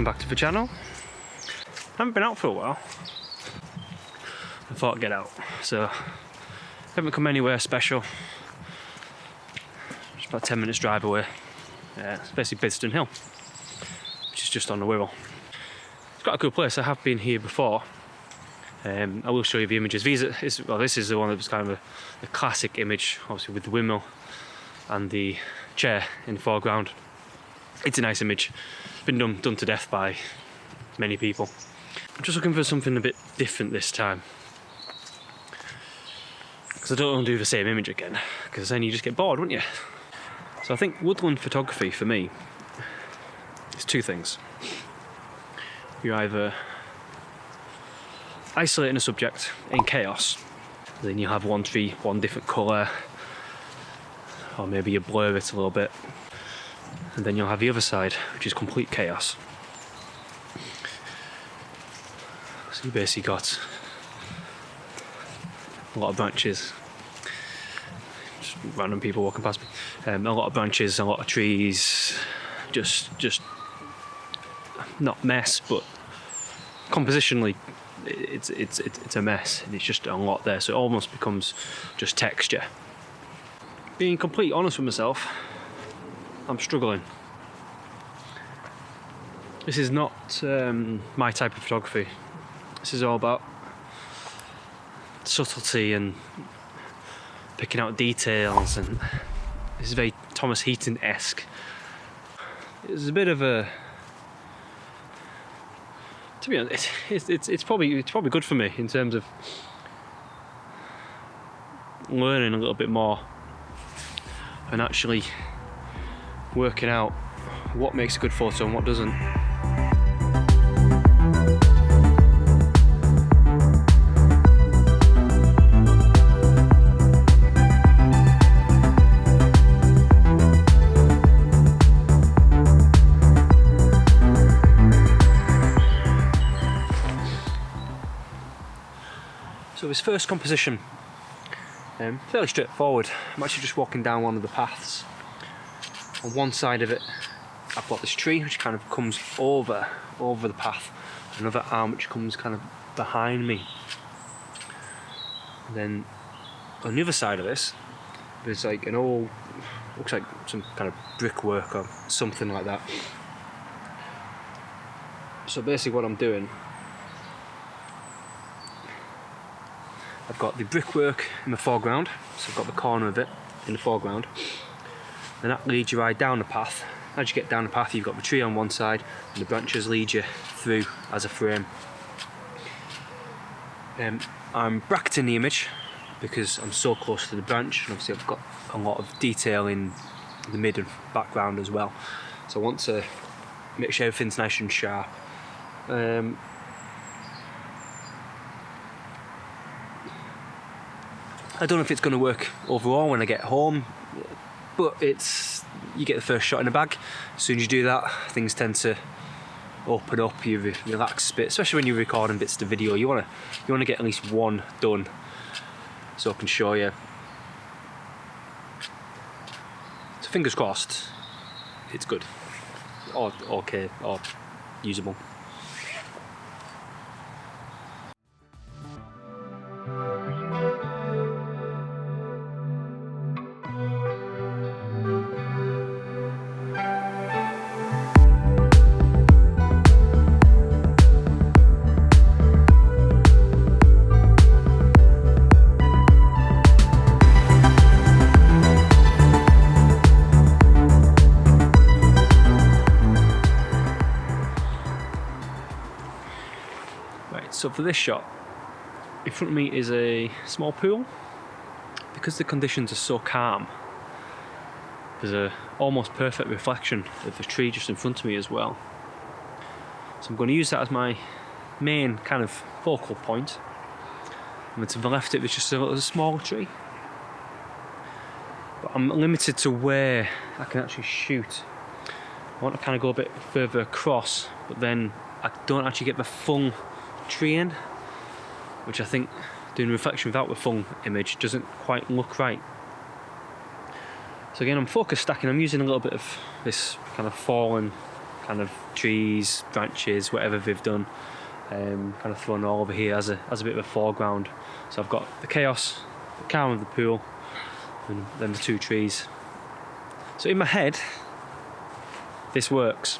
welcome back to the channel. Haven't been out for a while. I thought I'd get out, so haven't come anywhere special. Just about 10 minutes drive away. It's basically Bidston Hill, which is just on the Wirral. It's quite a cool place. I have been here before. I will show you the images. This is the one that was kind of a classic image, obviously with the windmill and the chair in the foreground. It's a nice image. Been done to death by many people. I'm just looking for something a bit different this time, because I don't want to do the same image again, because then you just get bored, wouldn't you? So I think woodland photography for me is two things. You're either isolating a subject in chaos, then you have one tree, one different colour, or maybe you blur it a little bit, and then you'll have the other side, which is complete chaos. So you basically got a lot of branches, just random people walking past me, a lot of branches, a lot of trees, just not mess, but compositionally it's a mess, and it's just a lot there, so it almost becomes just texture. Being completely honest with myself, I'm struggling. This is not my type of photography. This is all about subtlety and picking out details, and this is very Thomas Heatonesque. It's a bit of a, to be honest, it's probably good for me in terms of learning a little bit more and actually working out what makes a good photo and what doesn't. So his first composition, fairly straightforward. I'm actually just walking down one of the paths. On one side of it, I've got this tree which kind of comes over the path, another arm which comes kind of behind me. And then on the other side of this, there's like an old, looks like some kind of brickwork or something like that. So basically what I'm doing, I've got the brickwork in the foreground, so I've got the corner of it in the foreground. Then that leads you right down the path. As you get down the path, you've got the tree on one side, and the branches lead you through as a frame. I'm bracketing the image because I'm so close to the branch, and obviously I've got a lot of detail in the mid and background as well. So I want to make sure everything's nice and sharp. I don't know if it's going to work overall when I get home, but you get the first shot in the bag. As soon as you do that, things tend to open up, you relax a bit, especially when you're recording bits of the video. You want to get at least one done so I can show you. So fingers crossed, it's good, or okay, or usable. So for this shot, in front of me is a small pool. Because the conditions are so calm, there's a almost perfect reflection of the tree just in front of me as well. So I'm going to use that as my main kind of focal point. And to the left it was just a smaller tree. But I'm limited to where I can actually shoot. I want to kind of go a bit further across, but then I don't actually get the full tree in, which I think doing reflection without the full image doesn't quite look right. So again, I'm focus stacking. I'm using a little bit of this kind of fallen kind of trees, branches, whatever they've done, kind of thrown all over here as a bit of a foreground. So I've got the chaos, the calm of the pool, and then the two trees. So in my head, this works.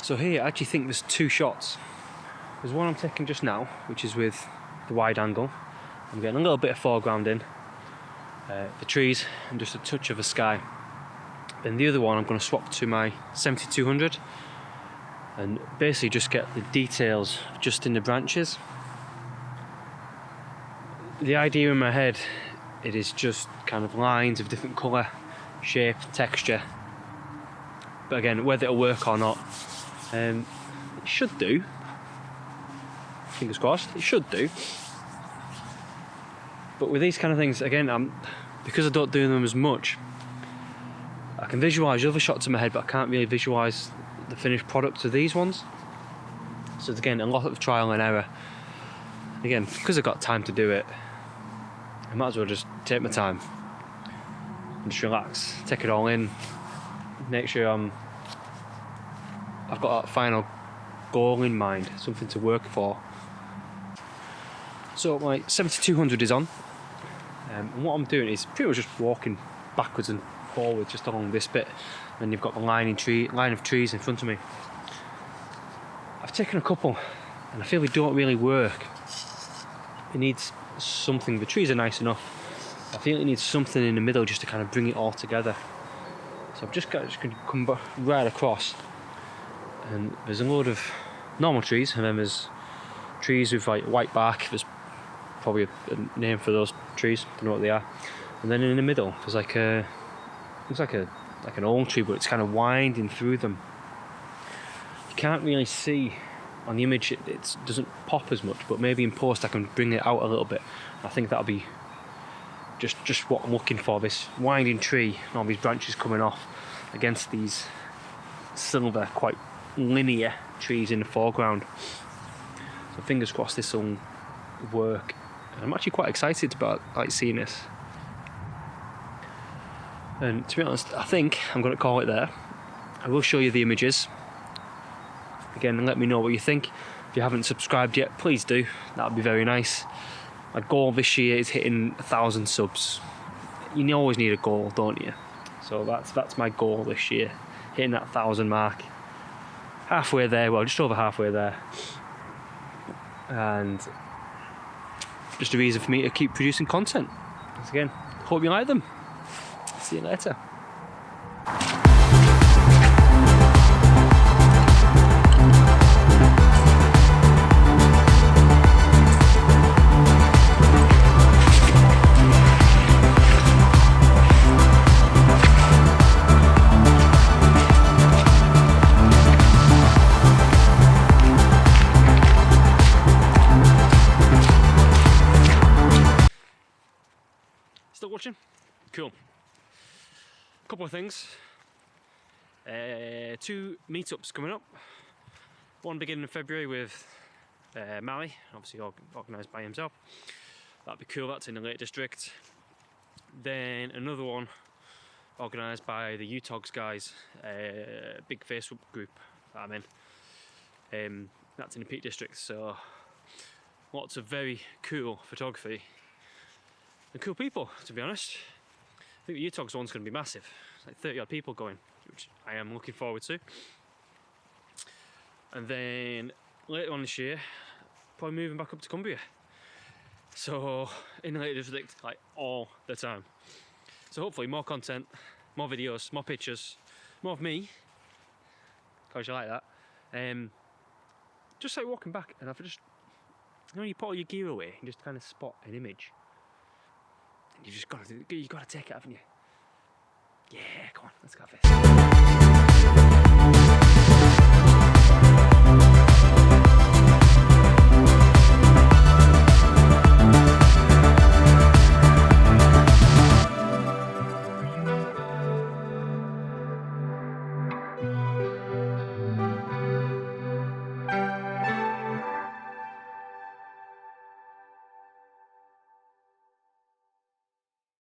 So here I actually think there's two shots. There's one I'm taking just now, which is with the wide angle. I'm getting a little bit of foreground in, the trees and just a touch of the sky. Then the other one I'm going to swap to my 7200 and basically just get the details just in the branches. The idea in my head, it is just kind of lines of different colour, shape, texture. But again, whether it'll work or not, it should do. Fingers crossed, it should do. But with these kind of things, again, because I don't do them as much, I can visualise other shots in my head, but I can't really visualise the finished product of these ones. So again, a lot of trial and error. Again, because I've got time to do it, I might as well just take my time and just relax, take it all in, make sure I've got that final goal in mind, something to work for. So my 7200 is on, and what I'm doing is pretty much just walking backwards and forwards just along this bit, and you've got the line of trees in front of me. I've taken a couple, and I feel they don't really work. It needs something. The trees are nice enough. I feel it needs something in the middle just to kind of bring it all together. So I'm just going to come right across. And there's a load of normal trees, and then there's trees with like white bark. There's probably a name for those trees, don't know what they are. And then in the middle there's like looks like an old tree, but it's kind of winding through them. You can't really see on the image, it doesn't pop as much, but maybe in post I can bring it out a little bit. I think that'll be just what I'm looking for, this winding tree and all these branches coming off against these silver, quite linear trees in the foreground. So fingers crossed this will work. And I'm actually quite excited about seeing this. And to be honest, I think I'm going to call it there. I will show you the images again and let me know what you think. If you haven't subscribed yet, please do. That would be very nice. My goal this year is hitting 1,000 subs. You always need a goal, don't you? So that's my goal this year, hitting that 1,000 mark. Halfway there, well, just over halfway there. And just a reason for me to keep producing content. Once again, hope you like them. See you later. Still watching? Cool. Couple of things. 2 meetups coming up. One beginning of February with Mally, obviously organised by himself. That'd be cool, that's in the Lake District. Then another one organised by the UTOGS guys, big Facebook group that I'm in. That's in the Peak District, so lots of very cool photography and cool people, to be honest. I think the UTOGS one's going to be massive. It's like 30 odd people going, which I am looking forward to. And then later on this year, probably moving back up to Cumbria. So in the Lake District, like all the time. So hopefully more content, more videos, more pictures, more of me, because you like that. Just like walking back, and I've just, you know, you put all your gear away and just kind of spot an image, and you gotta take it, haven't you? Yeah, come on, let's go have this.